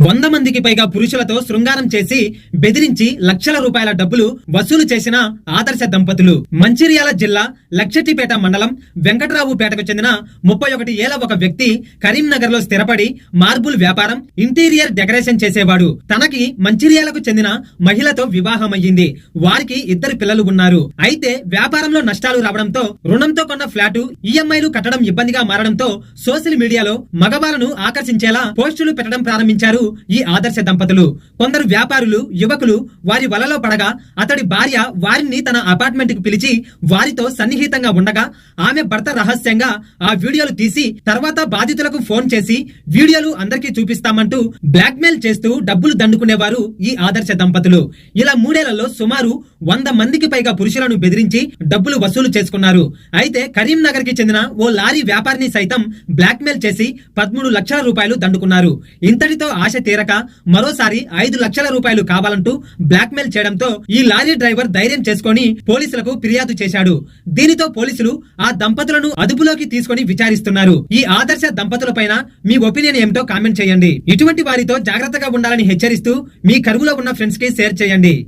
100 మందికి పైగా పురుషులతో శృంగారం చేసి బెదిరించి లక్షల రూపాయల డబ్బులు వసూలు చేసిన ఆదర్శ దంపతులు. మంచిర్యాల జిల్లా లక్షటిపేట మండలం వెంకట్రావుపేటకు చెందిన 31 ఏళ్ల ఒక వ్యక్తి కరీంనగర్ లో స్థిరపడి మార్బుల్ వ్యాపారం, ఇంటీరియర్ డెకరేషన్ చేసేవాడు. తనకి మంచిర్యాలకు చెందిన మహిళతో వివాహమయ్యింది. వారికి 2 పిల్లలు ఉన్నారు. అయితే వ్యాపారంలో నష్టాలు రావడంతో రుణంతో కొన్న ఫ్లాటు ఈఎంఐలు కట్టడం ఇబ్బందిగా మారడంతో సోషల్ మీడియాలో మగవాళ్ళను ఆకర్షించేలా పోస్టులు పెట్టడం ప్రారంభించారు ఈ ఆదర్శ దంపతులు. కొందరు వ్యాపారులు, యువకులు వారి వలలో పడగా అతడి భార్య వారిని తన అపార్ట్మెంట్ కు పిలిచి వారితో సన్నిహితంగా ఉండగా ఆమె భర్త రహస్యంగా ఆ వీడియోలు తీసి తర్వాత బాధితులకు ఫోన్ చేసి వీడియోలు అందరికీ చూపిస్తామంటూ బ్లాక్ మెయిల్ చేస్తూ డబ్బులు దండుకునేవారు ఈ ఆదర్శ దంపతులు. ఇలా 3 ఏళ్లలో సుమారు 100 మందికి పైగా పురుషులను బెదిరించి డబ్బులు వసూలు చేసుకున్నారు. అయితే కరీంనగర్ కి చెందిన ఓ లారీ వ్యాపారిని సైతం బ్లాక్ మెయిల్ చేసి 13 లక్షల రూపాయలు దండుకున్నారు. ఇంతటితో ఆశ తీరక మరోసారి 5 లక్షల రూపాయలు కావాలంటూ బ్లాక్ మెయిల్ చేయడంతో ఈ లారీ డ్రైవర్ ధైర్యం చేసుకుని పోలీసులకు ఫిర్యాదు చేశాడు. దీనితో పోలీసులు ఆ దంపతులను అదుపులోకి తీసుకుని విచారిస్తున్నారు. ఈ ఆదర్శ దంపతుల పైన మీ ఒపీనియన్ ఏమిటో కామెంట్ చేయండి. ఇటువంటి వారితో జాగ్రత్తగా ఉండాలని హెచ్చరిస్తూ మీ కరువులో ఉన్న ఫ్రెండ్స్ కి షేర్ చేయండి.